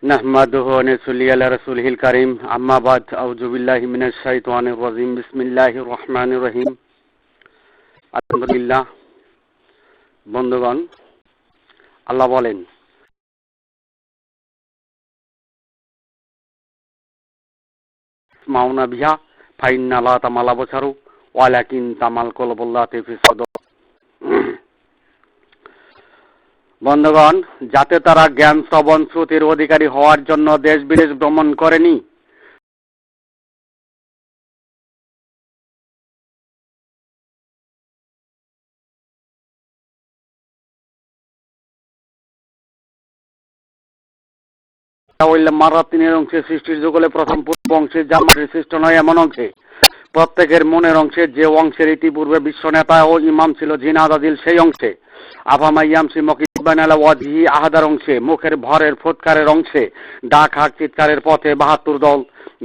নাহমাদুহু ওয়া নুসাল্লি আলা রাসূলিহিল কারীম আম্মা বাদ আউযু বিল্লাহি মিনাশ শাইতানির রাজীম বিসমিল্লাহির রহমানির রহিম আলহামদুলিল্লাহ। বন্ধুগণ, আল্লাহ বলেন, মাউনা বিহা ফাইন্না লা তামাল আবসারু ওয়ালাকিন তামাল কুলুবুল্লাতি ফিস সুদূর। বন্ধুগণ, যাতে তারা জ্ঞান শ্রবণ শ্রুতির অধিকারী হওয়ার জন্য দেশ বিদেশ ভ্রমণ করেনি, মারাতিনের অংশে সৃষ্টির যুগলে প্রথম পূর্ব অংশে যা মাটির সৃষ্ট নয় এমন অংশে প্রত্যেকের মনের অংশে যে অংশের ইতিপূর্বে বিশ্ব নেতা ও ইমাম ছিল জিনাদ আদিল সেই অংশে আফামাইয়ামসি মকিবান আলা ওয়াজহি আহাদার অংশে মুখের ভরের ফুৎকারের অংশে ডাক হাক চিৎকারের পথে ৭২ দল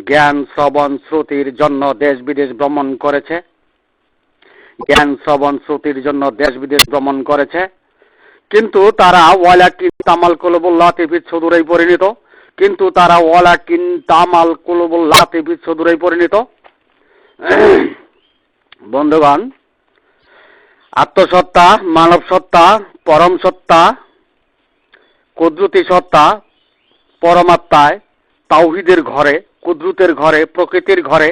জ্ঞান শ্রবণ শ্রুতির জন্য দেশ বিদেশ ভ্রমণ করেছে। জ্ঞান শ্রবণ শ্রুতির জন্য দেশ বিদেশ ভ্রমণ করেছে, কিন্তু তারা ওয়ালাকিন তামাল কুলুবুল্লাতি ফিস সুদূরেই পরিণত কিন্তু তারা ওয়ালাকিন তামাল কুলুবুল্লাতি ফিস সুদূরেই পরিণত। বন্ধুগণ, আত্মসত্তা, মানব সত্তা, পরম সত্তা, কুদরতি সত্তা, পরমাত্মায়, তাওহীদের ঘরে, কুদরতের ঘরে, প্রকৃতির ঘরে,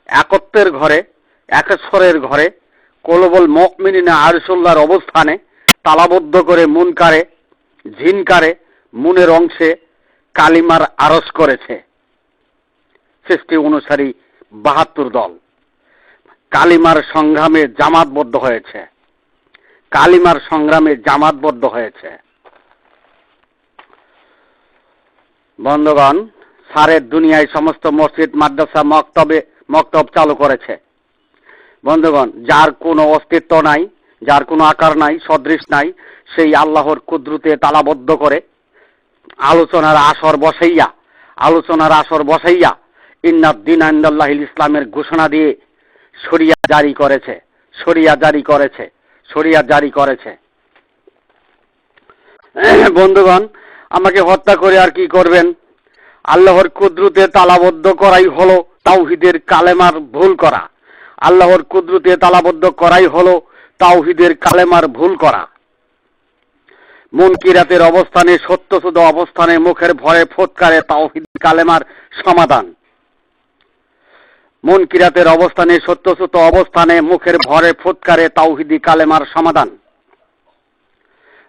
একত্বের ঘরে, একেশ্বরের ঘরে, কুলুবুল মুমিনিনা আরশুল্লাহর অবস্থানে তালাবদ্ধ করে মুনকারে ঝিনকারে মুনের অংশে কালিমার আরশ করেছে সৃষ্টি অনুসারী ৭২ দল। কালিমার সংগ্রামে জামাতবদ্ধ হয়েছে, কালিমার সংগ্রামে জামাতবদ্ধ হয়েছে। বন্ধুগণ, সারের দুনিয়ায় সমস্ত মসজিদ মাদ্রাসা মক্তব চালু করেছে। বন্ধুগণ, যার কোনো অস্তিত্ব নাই, যার কোনো আকার নাই, সদৃশ নাই, সেই আল্লাহর কুদরতে তালাবদ্ধ করে আলোচনার আসর বসাইয়া ইন্নাদ দীন ইনদাল্লাহিল ইসলামের ঘোষণা দিয়ে শরিয়া জারি করেছে। বন্ধুগণ, আমাকে হত্যা করে আর কি করবেন? আল্লাহর কুদরতে তালাবদ্ধ করাই হলো তাওহীদের কালেমার ভুল করা। আল্লাহর কুদরতে তালাবদ্ধ করাই হলো তাওহীদের কালেমার ভুল করা। মুনকিরাতের অবস্থানে, সত্যশুদ্ধ অবস্থানে মুখের ভরে ফুৎকারে তাওহীদ কালেমার সমাধান। মুনকিরাতের অবস্থানে, সত্যশুদ্ধ অবস্থানে মুখের ভরে ফুৎকারে তাওহীদি কালেমার সমাধান।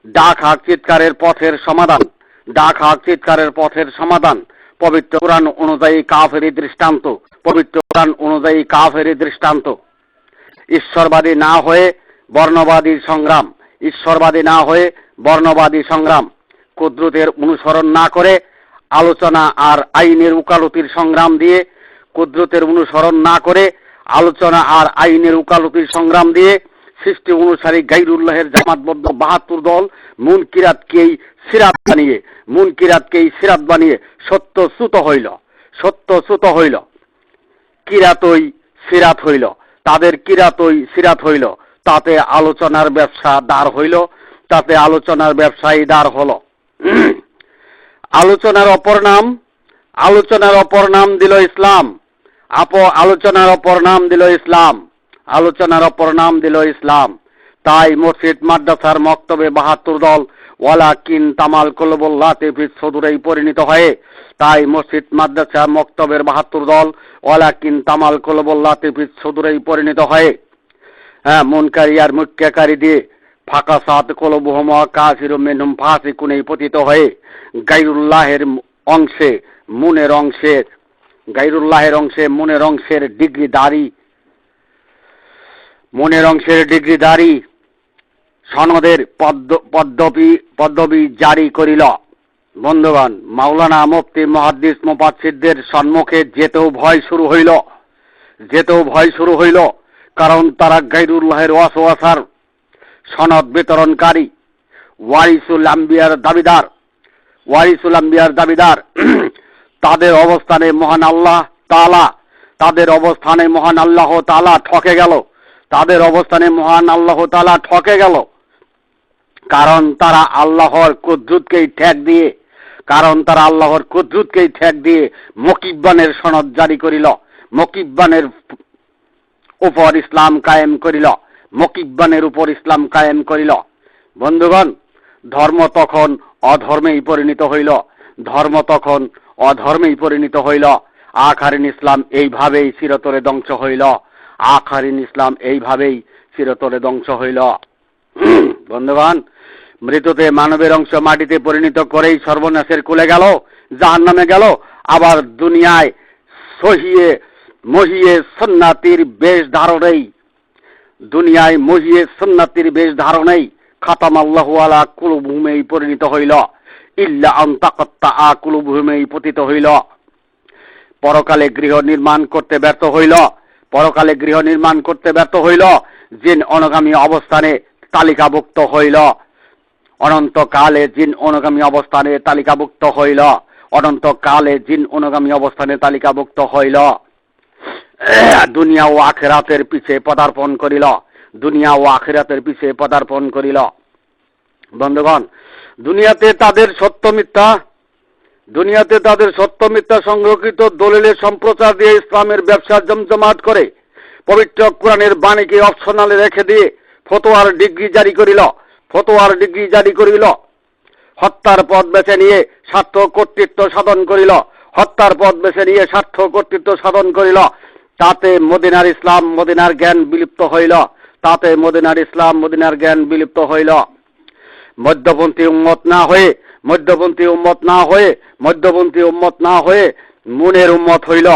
ডাক হাক চিৎকারের পথের সমাধান, ডাক হাক চিৎকারের পথের সমাধান। পবিত্র কোরআন অনুযায়ী কাফেরি দৃষ্টান্ত, পবিত্র কোরআন অনুযায়ী কাফেরি দৃষ্টান্ত। ঈশ্বরবাদী না হয়ে বর্ণবাদী সংগ্রাম, ঈশ্বরবাদী না হয়ে বর্ণবাদী সংগ্রাম। কুদরতের অনুসরণ না করে আলোচনা আর আইনের উকালতির সংগ্রাম দিয়ে, কুদরতের অনুসরণ না করে আলোচনা আর আইনের উকালতির সংগ্রাম দিয়ে সৃষ্টি অনুসারী গায়রুল্লাহের জামাতবদ্ধ ৭২ দল মুনকিরাতকেই সিরাত বানিয়ে সত্যচ্যুত হইল, কিরাতই সিরাত হইল, তাদের কিরাতই সিরাত হইল। তাতে আলোচনার ব্যবসা দাঁড় হইল, তাতে আলোচনার ব্যবসায়ী দাঁড় হলো। আলোচনার অপর নাম দিল ইসলাম। আলোচনার অপর নাম দিল ইসলাম। তাই মসজিদ মাদ্রাসার মক্তবে ৭২ দল ওয়ালাকিন তামাল কুলুবুল্লাতি ফিস সুদূরেই পরিণত হয়ে, তাই মসজিদ মাদ্রাসা মক্তবের ৭২ দল ওয়ালাকিন তামাল কুলুবুল্লাতি ফিস সুদূরেই পরিণত হয়ে মুনকারী আর মুক্কাকারী দিয়ে ফাঁকা সাত কলবুহুম কাসিরুম মিনহুম ফাসিকুনে পতিত হয়ে গায়রুল্লাহের অংশে মুনের অংশের ডিগ্রিধারী সনদের পদবি জারি করিল। বন্ধুগণ, মাওলানা মুফতি মুহাদ্দিস মুফাসসিরদের সম্মুখে যেতেও ভয় শুরু হইল, কারণ তারা গায়রুল্লাহের ওয়াসওয়াসার সনদ বিতরণকারী, ওয়ারিসুল আম্বিয়ার দাবিদার। তাদের অবস্থানে মহান আল্লাহ তাআলা ঠকে গেল, কারণ তারা আল্লাহর কুদরতকেই ঠেক দিয়ে কারণ তারা আল্লাহর কুদরতকেই ঠেক দিয়ে মকিববানের সনদ জারি করিল, মকিববানের উপর ইসলাম কায়েম করিল, মকিববানের উপর ইসলাম কায়েম করিল। বন্ধুগণ, ধর্ম তখন অধর্মেই পরিণত হইল, ধর্ম তখন অধর্মেই পরিণত হইল। আখারিন ইসলাম এইভাবেই চিরতরে ধ্বংস হইল, আখারিন ইসলাম এইভাবেই চিরতরে ধ্বংস হইল। বন্ধুগণ, মৃততে মানবের অংশ মাটিতে পরিণত করেই সর্বনাশের কুলে গেল, জাহান্নামে গেল। আবার দুনিয়ায় মহিয়ে সুন্নাতির বেশ ধারণেই, দুনিয়ায় মহিয়ে সুন্নাতির বেশ ধারণেই খাতাম আল্লাহু আলা কুলুবহিমেই পরিণত হইল, ইল্লা আন তাকাত্তা কুলুবহিমেই পতিত হইল। পরকালে গৃহ নির্মাণ করতে ব্যর্থ হইল, পরকালে গৃহ নির্মাণ করতে ব্যর্থ হইল, জিন অনুগামী অবস্থানে তালিকাভুক্ত হইল, অনন্তকালে জিন অনুগামী অবস্থানে তালিকাভুক্ত হইল, অনন্তকালে জিন অনুগামী অবস্থানে তালিকাভুক্ত হইল। দুনিয়া ও আখিরাতের পিছে পদার্পণ করিল, দুনিয়া ও আখিরাতের পিছে পদার্পণ করিল। বন্ধুগণ, দুনিয়াতে তাদের সত্য মিথ্যা সংরক্ষিত দলিলের সম্প্রচার দিয়ে ইসলামের ব্যবসা জমজমাট করে পবিত্র কোরআনের বাণীকে অপশনালে রেখে দিয়ে ফতোয়ার ডিগ্রি জারি করিল, হত্যার পথ বেছে নিয়ে স্বার্থ কর্তৃত্ব সাধন করিল, হত্যার পথ বেছে নিয়ে স্বার্থ কর্তৃত্ব সাধন করিল। তাতে মদিনার ইসলাম মদিনার জ্ঞান বিলুপ্ত হইল, তাতে মদিনার ইসলাম মদিনার জ্ঞান বিলুপ্ত হইল। মধ্যপন্থী উম্মত না হয়ে মুনের উম্মত হইল,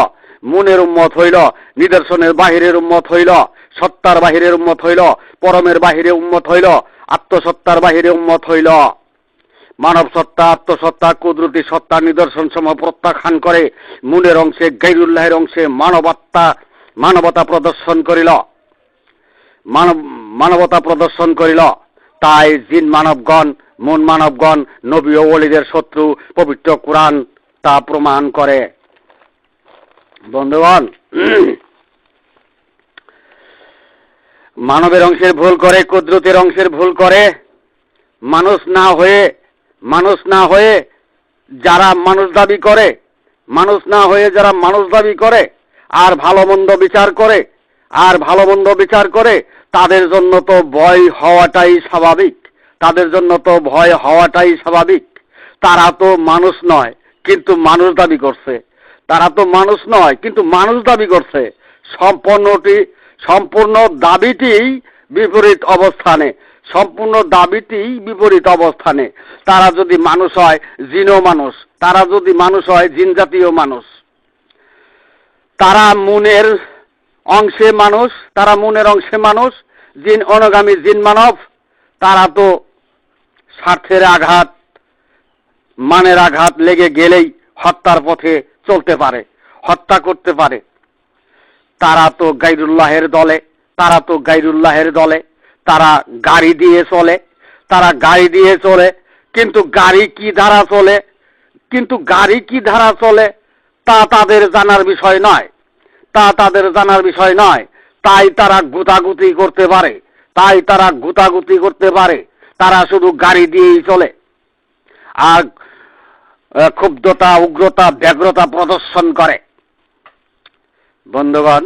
নিদর্শনের বাহিরের উম্মত হইল, সত্তার বাহিরের উম্মত হইল, পরমের বাহিরে উম্মত হইল, আত্মসত্তার বাহিরে উম্মত হইল। মানব সত্তা, আত্মসত্তা, কুদরতি সত্তা নিদর্শন সমূহ প্রত্যাখ্যান করে মুনের অংশে গায়রুল্লাহের অংশে মানবতা প্রদর্শন করিল। তাই জিন মানবগণ, মুন মানবগণ নবী ও ওলিদের শত্রু, পবিত্র কোরআন তা প্রমাণ করে। বন্ধুগণ, মানবের অংশের ভুল করে, কুদরতের অংশের ভুল করে, মানুষ না হয়ে যারা মানুষ দাবি করে, আর ভালো মন্দ বিচার করে, তাদের জন্য তো ভয় হওয়াটাই স্বাভাবিক, তারা তো মানুষ নয় কিন্তু মানুষ দাবি করছে, সম্পূর্ণ দাবিটিই বিপরীত অবস্থানে। তারা যদি মানুষ হয় জিনও মানুষ, তারা যদি মানুষ হয় জিন জাতীয় মানুষ। তারা মুনের অংশে মানুষ, জিন অনুগামী জিন মানব। তারা তো স্বার্থের আঘাত, মানের আঘাত লেগে গেলেই হত্যার পথে চলতে পারে, হত্যা করতে পারে। তারা তো গায়রুল্লাহের দলে, তারা গাড়ি দিয়ে চলে, কিন্তু গাড়ি কি ধারা চলে তা তাদের জানার বিষয় নয়, তাই তারা গুতাগুতি করতে পারে, তারা শুধু গাড়ি দিয়েই চলে আর ক্ষুব্ধতা, উগ্রতা, ব্যগ্রতা প্রদর্শন করে। বন্ধুগণ,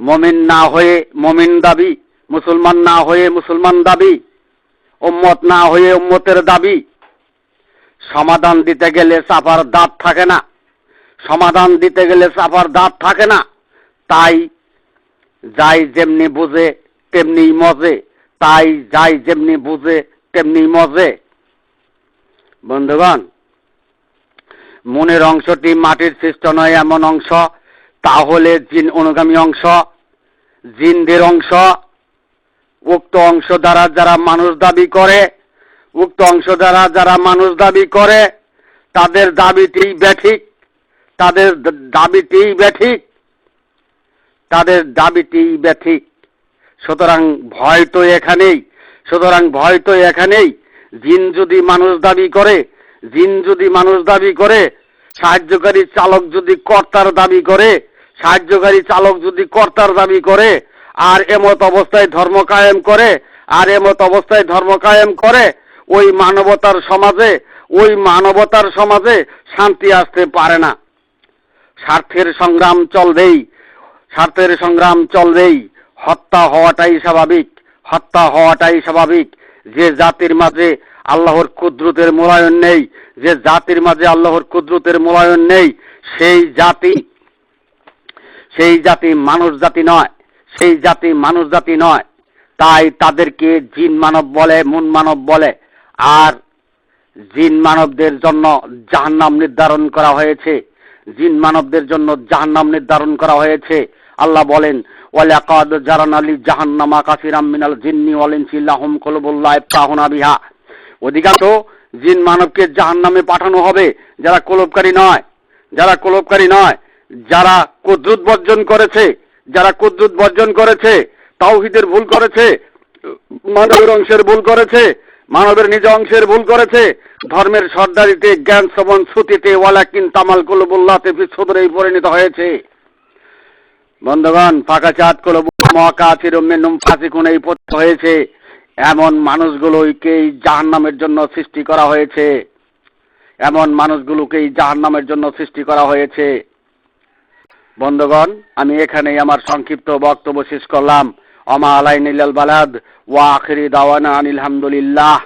মুমিন না হয়ে মুমিন দাবি, মুসলমান না হয়ে মুসলমান দাবি, উম্মত না হয়ে উম্মতের দাবি, সমাধান দিতে গেলে চাপার দাঁত থাকে না, তাই যাই যেমনি বুঝে তেমনি মজে। বন্ধুগণ, মনের অংশটি মাটির সৃষ্ট নয় এমন অংশ, তাহলে জিন অনুগামী অংশ, জিনদের অংশ। উক্ত অংশ দ্বারা যারা মানুষ দাবি করে, তাদের দাবিটিই ব্যাঠিক। সুতরাং ভয় তো এখানেই। জিন যদি মানুষ দাবি করে, সাহায্যকারী চালক যদি কর্তার দাবি করে, আর এমত অবস্থায় ধর্ম কায়েম করে, ওই মানবতার সমাজে, ওই মানবতার সমাজে শান্তি আসতে পারে না। স্বার্থের সংগ্রাম চলবেই, স্বার্থের সংগ্রাম চলবেই। হত্যা হওয়াটাই স্বাভাবিক, হত্যা হওয়াটাই স্বাভাবিক। যে জাতির মাঝে আল্লাহর কুদরতের মূল্যায়ন নেই, যে জাতির মাঝে আল্লাহর কুদরতের মূল্যায়ন নেই, সেই জাতি মানুষ জাতি নয়, সেই জাতি মানুষ জাতি নয়। তাই তাদেরকে জিন মানব বলে, মুন মানব বলে। আর জিন মানবদের জন্য জাহান্নাম নির্ধারণ করা হয়েছে, জিন মানবদের জন্য জাহান্নাম নির্ধারণ করা হয়েছে। আল্লাহ বলেন, ওয়ালাকাদ জারানা লি জাহান্নামা কাসিরাম মিনাল জিন্নি ওয়াল ইনসি লাহুম কুলুবুন লা ইয়াফকাহুনা বিহা। অধিকাংশ জিন মানবকে জাহান্নামে পাঠানো হবে যারা কলবকারী নয়, যারা কলবকারী নয়, যারা কুদরত বর্জন করেছে, যারা কুদরত বর্জন করেছে, তাওহীদের ভুল করেছে, মানবের অংশের ভুল করেছে, মানবের নিজ অংশের ভুল করেছে, ধর্মের সর্দারিতে, জ্ঞান শ্রবণ শ্রুতিতে, ওয়ালাকিন তামাল কুলুবুল্লাতে ফি সুদুরিহি পরিণত হয়েছে। বন্ধুগণ, ফাঁকা চাঁদ কুলুবুল মুআকাসিরুম মিনহুম ফাসিকুন এই পথ হয়েছে। এমন মানুষগুলোকেই জাহান্নামের জন্য সৃষ্টি করা হয়েছে, এমন মানুষগুলোকেই জাহান্নামের জন্য সৃষ্টি করা হয়েছে। বন্ধুগণ, আমি এখানেই আমার সংক্ষিপ্ত বক্তব্য শেষ করলাম। ওমা আলাইনা ইল্লাল বালাগ ওয়া আখিরি দাওয়ানা আনিল হামদুলিল্লাহ।